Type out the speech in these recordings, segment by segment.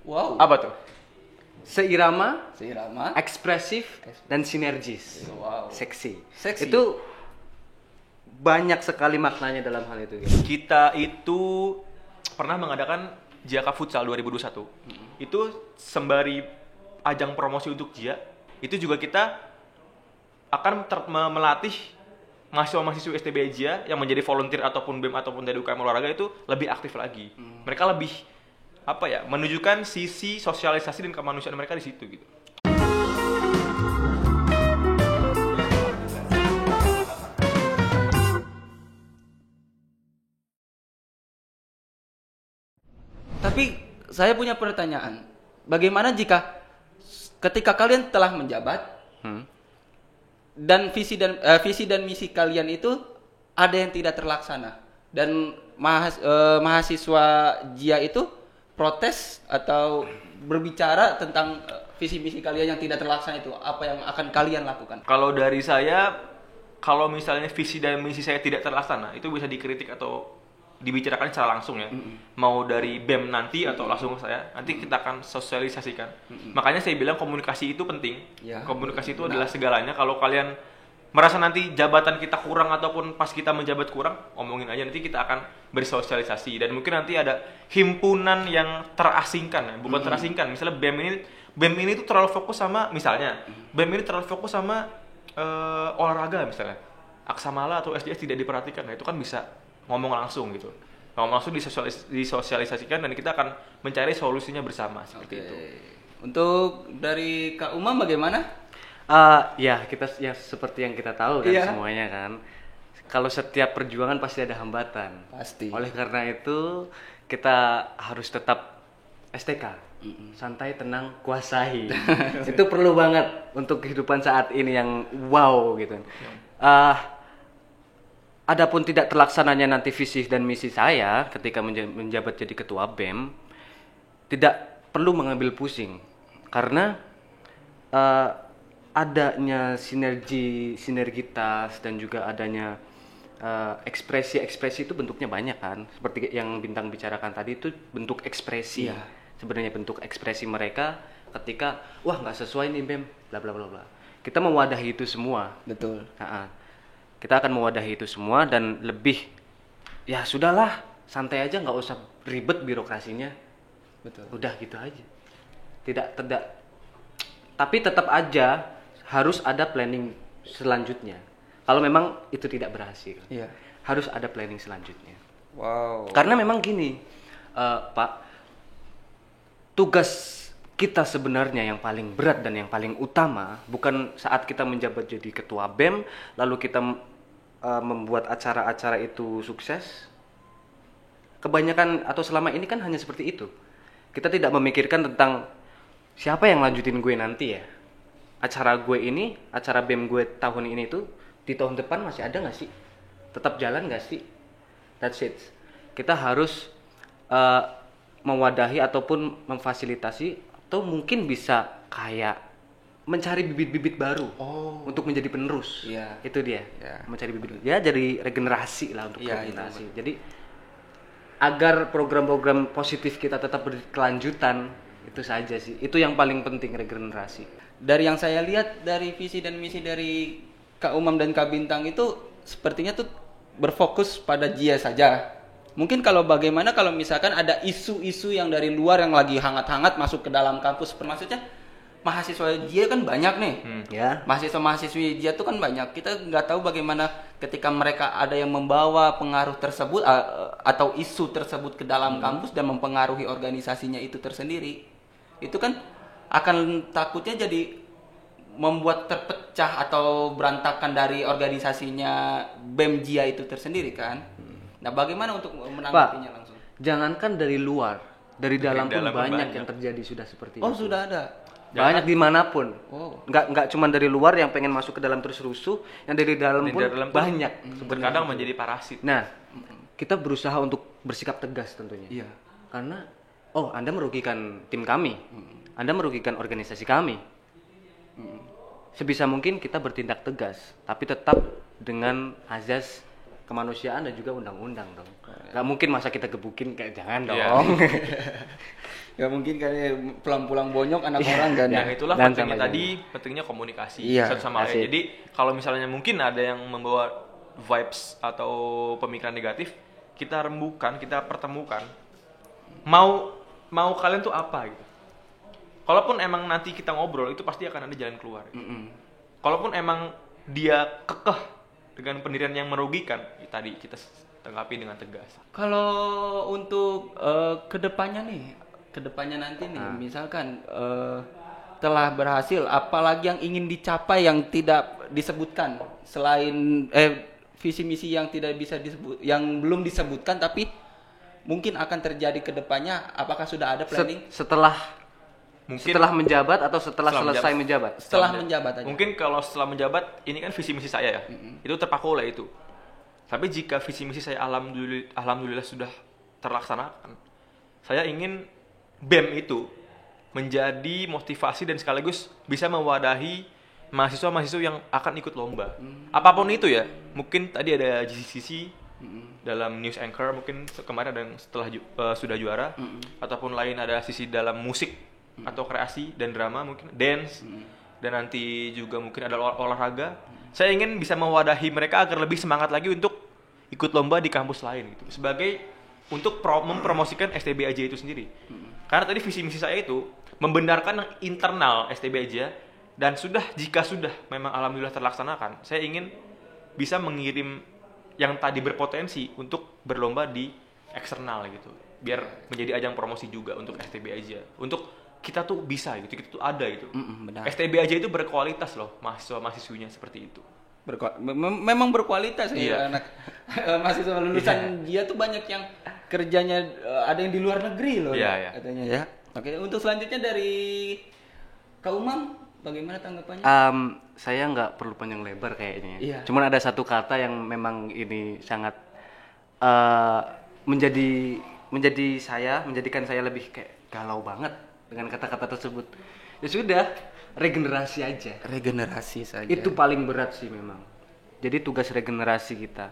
Wow. Apa tuh? Seirama, Seirama. ekspresif, dan sinergis. Wow. Seksi. Seksi. Itu banyak sekali maknanya dalam hal itu. Gitu. Kita itu pernah mengadakan Jaka Futsal 2021. Itu sembari ajang promosi untuk Jia, itu juga kita akan melatih mahasiswa-mahasiswa STB Jia yang menjadi volunteer ataupun BEM ataupun dari UKM olahraga itu lebih aktif lagi. Mereka lebih menunjukkan sisi sosialisasi dan kemanusiaan mereka di situ gitu. Tapi saya punya pertanyaan. Bagaimana jika ketika kalian telah menjabat dan visi dan misi kalian itu ada yang tidak terlaksana dan mahasiswa JIA itu protes atau berbicara tentang visi misi kalian yang tidak terlaksana itu, apa yang akan kalian lakukan? Kalau dari saya, kalau misalnya visi dan misi saya tidak terlaksana, itu bisa dikritik atau dibicarakan secara langsung ya. Mau dari BEM nanti atau langsung ke saya, nanti kita akan sosialisasikan. Makanya saya bilang komunikasi itu penting. Ya, komunikasi itu adalah segalanya. Kalau kalian merasa nanti jabatan kita kurang ataupun pas kita menjabat kurang, omongin aja, nanti kita akan bersosialisasi. Dan mungkin nanti ada himpunan yang terasingkan ya, bukan terasingkan. Misalnya BEM ini tuh terlalu fokus sama, misalnya BEM ini terlalu fokus sama olahraga misalnya. Aksamala atau SDS tidak diperhatikan. Nah, itu kan bisa ngomong langsung gitu. Ngomong langsung disosialisasikan dan kita akan mencari solusinya bersama seperti itu. Untuk dari Kak Umam bagaimana? Ya kita ya seperti yang kita tahu kan semuanya kan. Kalau setiap perjuangan pasti ada hambatan. Pasti. Oleh karena itu kita harus tetap STK. Santai, tenang, kuasai. Itu perlu banget untuk kehidupan saat ini yang wow gitu. Adapun tidak terlaksananya nanti visi dan misi saya ketika menjabat jadi ketua BEM, tidak perlu mengambil pusing karena adanya sinergitas dan juga adanya ekspresi itu bentuknya banyak kan, seperti yang Bintang bicarakan tadi itu bentuk ekspresi. Sebenarnya bentuk ekspresi mereka ketika wah nggak sesuai nih BEM, bla bla bla bla. Kita mewadahi itu semua. Betul. Kita akan mewadahi itu semua dan lebih ya sudahlah, santai aja, nggak usah ribet birokrasinya. Betul. Udah gitu aja. Tidak tapi tetap aja harus ada planning selanjutnya. Kalau memang itu tidak berhasil, harus ada planning selanjutnya. Wow. Karena memang gini, Pak, tugas kita sebenarnya yang paling berat dan yang paling utama bukan saat kita menjabat jadi ketua BEM lalu kita membuat acara-acara itu sukses. Kebanyakan atau selama ini kan hanya seperti itu. Kita tidak memikirkan tentang siapa yang lanjutin gue nanti ya. Acara gue ini, acara BEM gue tahun ini tuh di tahun depan masih ada nggak sih? Tetap jalan nggak sih? That's it. Kita harus mewadahi ataupun memfasilitasi atau mungkin bisa kayak mencari bibit-bibit baru untuk menjadi penerus. Itu dia. Mencari bibit. Ya jadi regenerasi lah untuk regenerasi. Jadi agar program-program positif kita tetap berkelanjutan, itu saja sih. Itu yang paling penting, regenerasi. Dari yang saya lihat dari visi dan misi dari Kak Umam dan Kak Bintang itu sepertinya tuh berfokus pada JIA saja. Mungkin kalau misalkan ada isu-isu yang dari luar yang lagi hangat-hangat masuk ke dalam kampus, maksudnya mahasiswa JIA kan banyak nih. Mahasiswa-mahasiswi JIA tuh kan banyak. Kita nggak tahu bagaimana ketika mereka ada yang membawa pengaruh tersebut atau isu tersebut ke dalam kampus dan mempengaruhi organisasinya itu tersendiri. Itu kan akan takutnya jadi membuat terpecah atau berantakan dari organisasinya BEM JIA itu tersendiri kan. Nah, bagaimana untuk menanggapinya langsung? Jangankan dari luar, dari dalam pun banyak yang terjadi sudah seperti itu. Oh, sudah ada. Banyak dimanapun. Nggak cuma dari luar yang pengen masuk ke dalam terus rusuh, yang dari dalam pun banyak. Terkadang menjadi parasit. Nah, kita berusaha untuk bersikap tegas tentunya. Karena Anda merugikan tim kami, Anda merugikan organisasi kami. Sebisa mungkin kita bertindak tegas, tapi tetap dengan azas kemanusiaan dan juga undang-undang dong. Gak mungkin masa kita gebukin, kayak jangan dong. Ya mungkin kayak pulang-pulang bonyok anak orang kan. Yang itulah Dan pentingnya sama tadi, pentingnya komunikasi Iya, satu sama asik. lain. Jadi kalau misalnya mungkin ada yang membawa vibes atau pemikiran negatif, kita rembukan, kita pertemukan. Mau kalian tuh apa gitu. Kalaupun emang nanti kita ngobrol, itu pasti akan ada jalan keluar. Kalaupun emang dia kekeh dengan pendirian yang merugikan, ya tadi kita tanggapi dengan tegas. Kalau untuk kedepannya nanti nih, misalkan telah berhasil, apalagi yang ingin dicapai yang tidak disebutkan selain visi misi yang tidak bisa disebut, yang belum disebutkan tapi mungkin akan terjadi kedepannya, apakah sudah ada planning? Setelah Mungkin menjabat atau setelah Setelah selesai menjabat? Setelah menjabat aja. Mungkin kalau setelah menjabat, ini kan visi misi saya ya, itu terpaku oleh itu. Tapi jika visi misi saya alhamdulillah sudah terlaksanakan, saya ingin BEM itu menjadi motivasi dan sekaligus bisa mewadahi mahasiswa-mahasiswa yang akan ikut lomba. Apapun itu ya, mungkin tadi ada GCC dalam news anchor, mungkin kemarin ada yang sudah juara, ataupun lain ada sisi dalam musik atau kreasi dan drama, mungkin dance, dan nanti juga mungkin ada olahraga. Saya ingin bisa mewadahi mereka agar lebih semangat lagi untuk ikut lomba di kampus lain gitu. Sebagai untuk mempromosikan STB aja itu sendiri. Karena tadi visi misi saya itu membenarkan yang internal STB aja, dan jika sudah memang alhamdulillah terlaksanakan, saya ingin bisa mengirim yang tadi berpotensi untuk berlomba di eksternal gitu. Biar menjadi ajang promosi juga untuk STB aja. Untuk kita tuh bisa gitu, kita tuh ada gitu. Benar. STB aja itu berkualitas loh, mahasiswa-mahasiswinya seperti itu. Memang berkualitas Iya. ya anak mahasiswa lulusan dia tuh banyak yang kerjanya ada yang di luar negeri loh Iya. katanya ya. Oke, untuk selanjutnya dari Kak Umam, bagaimana tanggapannya? Saya nggak perlu panjang lebar kayaknya. Iya. Cuman ada satu kata yang memang ini sangat menjadikan saya lebih kayak galau banget dengan kata-kata tersebut. Ya sudah, regenerasi aja. Regenerasi saja. Itu paling berat sih memang. Jadi tugas regenerasi kita.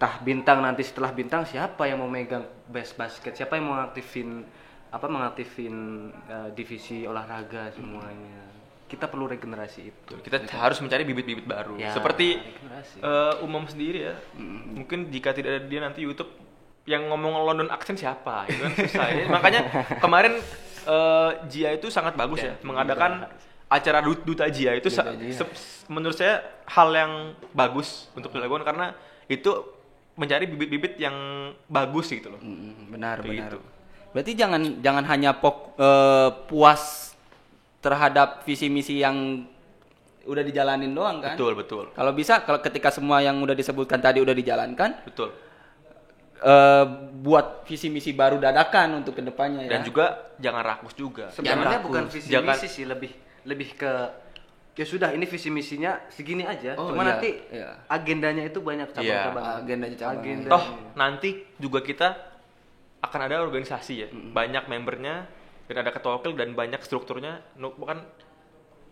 Tah bintang nanti, setelah bintang siapa yang mau megang best basket? Siapa yang mau mengaktifin divisi olahraga semuanya? Kita perlu regenerasi itu. Kita harus mencari bibit-bibit baru. Ya, Seperti regenerasi. Umum sendiri ya. Mungkin jika tidak ada dia nanti YouTube yang ngomong London accent siapa? Itu kan susah ya. Makanya kemarin Jia itu sangat bagus ya mengadakan acara Duta Jia itu menurut saya hal yang bagus untuk dilakukan karena itu mencari bibit-bibit yang bagus gitu loh. Benar. Gitu. Berarti jangan hanya puas terhadap visi misi yang udah dijalanin doang kan? Betul. Kalau bisa, kalau ketika semua yang udah disebutkan tadi udah dijalankan, Betul. Buat visi misi baru dadakan untuk kedepannya ya. Dan juga jangan rakus juga. Sebenarnya rakus. bukan visi Jangan- misi sih, lebih ke ya sudah, ini visi misinya segini aja. Oh, Cuma iya, nanti iya. agendanya itu banyak cabang-cabang. Agendanya cabang. Agenda. Toh nanti juga kita akan ada organisasi ya, banyak membernya dan ada ketua wakil dan banyak strukturnya. Bukan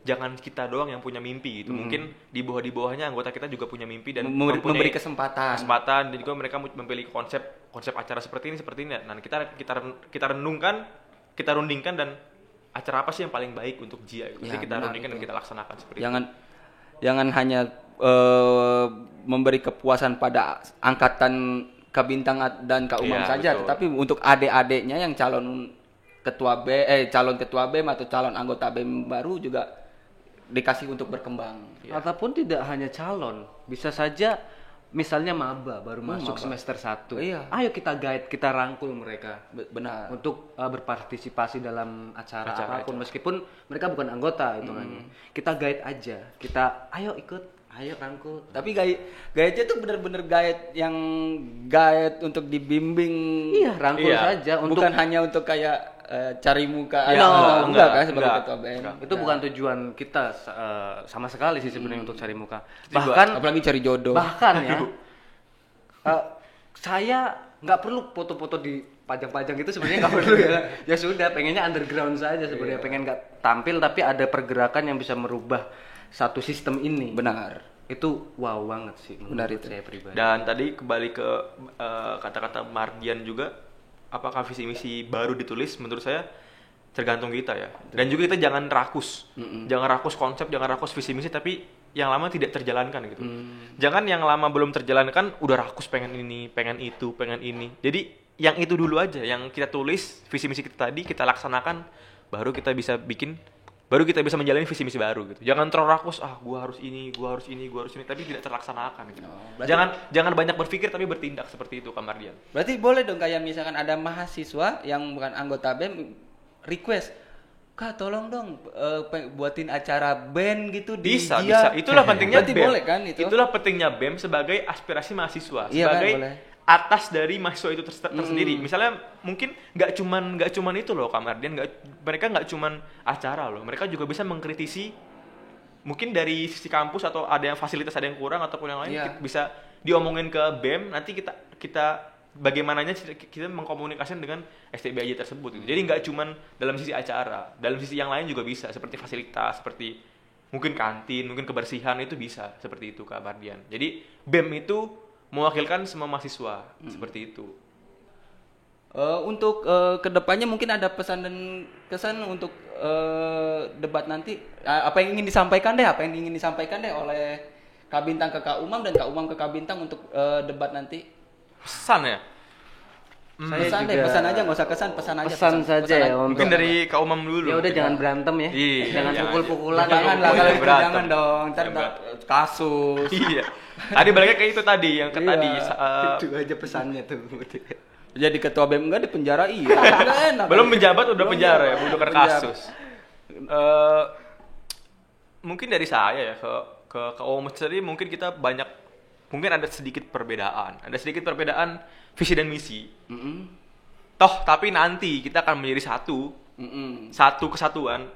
jangan kita doang yang punya mimpi gitu. Mungkin di bawahnya anggota kita juga punya mimpi dan Memberi mempunyai kesempatan. dan juga mereka memiliki konsep acara seperti ini. Nah, kita renungkan, kita rundingkan dan acara apa sih yang paling baik untuk Jia gitu. Ya, Jadi kita benar, rundingkan dan betul. kita laksanakan seperti Jangan hanya memberi kepuasan pada angkatan Kabintang dan Kak Umam Iya, saja, betul. tetapi untuk adik-adiknya yang calon ketua BEM atau calon anggota BEM baru juga dikasih untuk berkembang. Ataupun tidak hanya calon, bisa saja misalnya maba baru masuk maba. semester 1. Iya. Ayo kita guide, kita rangkul mereka Benar. untuk berpartisipasi dalam acara Acara apapun, meskipun mereka bukan anggota hitungannya. Kita guide aja, kita ayo ikut, ayo rangkul. Tapi guide-nya tuh benar-benar guide untuk dibimbing. Iya, rangkul Iya. saja untuk Bukan hanya untuk kayak cari muka. Iya, enggak kan sebagai enggak. ketua BEM. itu bukan tujuan kita sama sekali sih sebenarnya untuk cari muka. Juga. Bahkan Apalagi cari jodoh. bahkan ya saya nggak perlu foto-foto di pajang-pajang itu sebenarnya nggak perlu ya. Ya sudah, pengennya underground saja sebenarnya, pengen nggak tampil tapi ada pergerakan yang bisa merubah satu sistem ini. Benar. Itu wow banget sih Benar menurut itu. saya pribadi. Dan tadi kembali ke kata-kata Mardian juga, apakah visi misi baru ditulis, menurut saya tergantung kita ya. Dan juga kita jangan rakus. Jangan rakus konsep, jangan rakus visi misi tapi yang lama tidak terjalankan gitu. Jangan yang lama belum terjalankan udah rakus pengen ini, pengen itu, pengen ini. Jadi yang itu dulu aja yang kita tulis, visi misi kita tadi kita laksanakan, baru kita bisa menjalani visi misi baru gitu. Jangan terlalu rakus, gua harus ini, gua harus ini, gua harus ini, tapi tidak terlaksanakan gitu. Jangan banyak berpikir tapi bertindak seperti itu, Kak Mardian. Berarti boleh dong kayak misalkan ada mahasiswa yang bukan anggota BEM request, Kak tolong dong buatin acara band gitu di Bisa. Itulah pentingnya Berarti BEM. boleh kan itu? Itulah pentingnya BEM sebagai aspirasi mahasiswa, Iya sebagai kan, boleh. atas dari mahasiswa itu tersendiri. Misalnya mungkin nggak cuman itu loh, Kak Mardian, mereka nggak cuman acara loh, mereka juga bisa mengkritisi mungkin dari sisi kampus atau ada yang fasilitas ada yang kurang ataupun yang lain. Iya. Bisa diomongin ke BEM, nanti kita bagaimananya kita mengkomunikasikan dengan STBAJ tersebut gitu. Jadi nggak cuman dalam sisi acara, dalam sisi yang lain juga bisa, seperti fasilitas, seperti mungkin kantin, mungkin kebersihan, itu bisa seperti itu, Kak Mardian. Jadi BEM itu mewakilkan semua mahasiswa seperti itu. Untuk kedepannya mungkin ada pesan dan kesan untuk debat nanti. Apa yang ingin disampaikan deh oleh Kak Bintang ke Kak Umam dan Kak Umam ke Kak Bintang untuk debat nanti. Pesan ya? Pesan aja, nggak usah kesan, pesan aja. Pesan saja ya, aja. Mungkin dari Kak Umam dulu. Ya udah jangan berantem ya. Iya, jangan pukul-pukulan. Jangan lah kalau itu berantem. jangan dong, ntar kasus. Iya. Tadi baliknya ke itu tadi, yang ke tadi. Itu aja pesannya tuh. Jadi ketua BEM enggak di penjara enggak enak. Belum menjabat udah penjara ya, udah kena kasus. Mungkin dari saya ya ke Umam sendiri mungkin kita mungkin ada sedikit perbedaan visi dan misi. Toh tapi nanti kita akan menjadi satu kesatuan.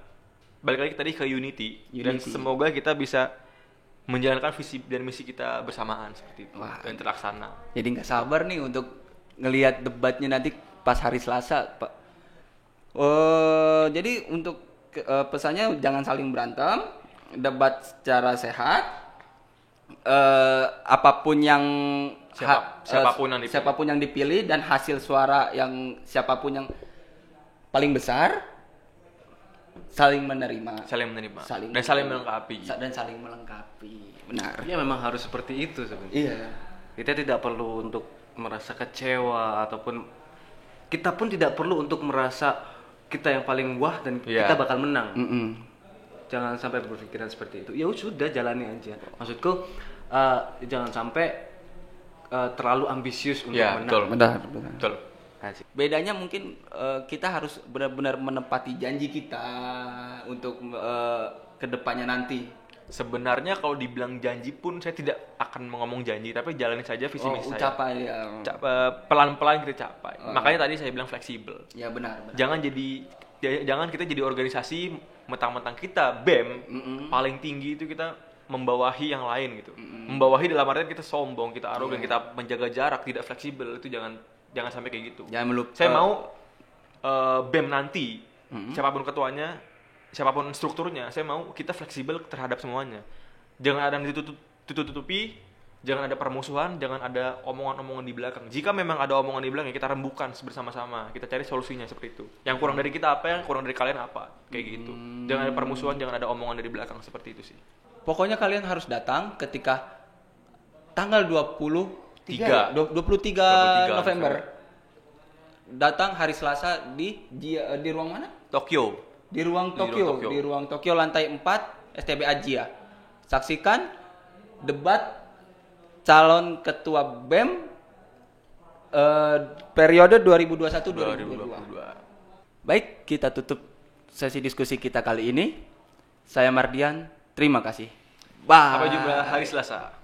Balik lagi tadi ke unity. Dan semoga kita bisa menjalankan visi dan misi kita bersamaan seperti itu. Wah. Dan terlaksana. Jadi nggak sabar nih untuk ngelihat debatnya nanti pas hari Selasa, Pak. Jadi untuk pesannya jangan saling berantem, debat secara sehat. Apapun yang siapapun yang dipilih dan hasil suara yang siapapun yang paling besar saling menerima Dan saling melengkapi. Benar. Ya memang harus seperti itu sebenarnya. Iya. Kita tidak perlu untuk merasa kecewa ataupun kita pun tidak perlu untuk merasa kita yang paling wah dan kita bakal menang. Jangan sampai berpikiran seperti itu. Ya sudah, jalani aja. Maksudku jangan sampai terlalu ambisius untuk menang. Betul. Asik. Bedanya mungkin kita harus benar-benar menepati janji kita untuk kedepannya nanti. Sebenarnya kalau dibilang janji pun saya tidak akan ngomong janji, tapi jalani saja visi misi saya. Capai ya. Pelan-pelan kita capai. Makanya tadi saya bilang fleksibel. Ya benar. Jangan kita jadi organisasi mentang-mentang kita BEM paling tinggi itu kita membawahi yang lain gitu. Membawahi dalam artian kita sombong, kita arogan, kita menjaga jarak, tidak fleksibel. Itu jangan sampai kayak gitu. Saya mau BEM nanti siapapun ketuanya, siapapun strukturnya, saya mau kita fleksibel terhadap semuanya. Jangan ada yang ditutup-tutupi, jangan ada permusuhan, jangan ada omongan-omongan di belakang. Jika memang ada omongan di belakang, kita rembukan bersama-sama, kita cari solusinya seperti itu. Yang kurang dari kita apa, yang kurang dari kalian apa, kayak gitu. Jangan ada permusuhan, jangan ada omongan dari belakang, seperti itu sih. Pokoknya kalian harus datang ketika tanggal 23 November. Datang hari Selasa di ruang mana? Tokyo. Di ruang Tokyo lantai 4 STB Ajia. Saksikan debat calon ketua BEM periode 2021-2022. Baik, kita tutup sesi diskusi kita kali ini. Saya Mardian, terima kasih. Bye. Sampai jumpa hari Selasa.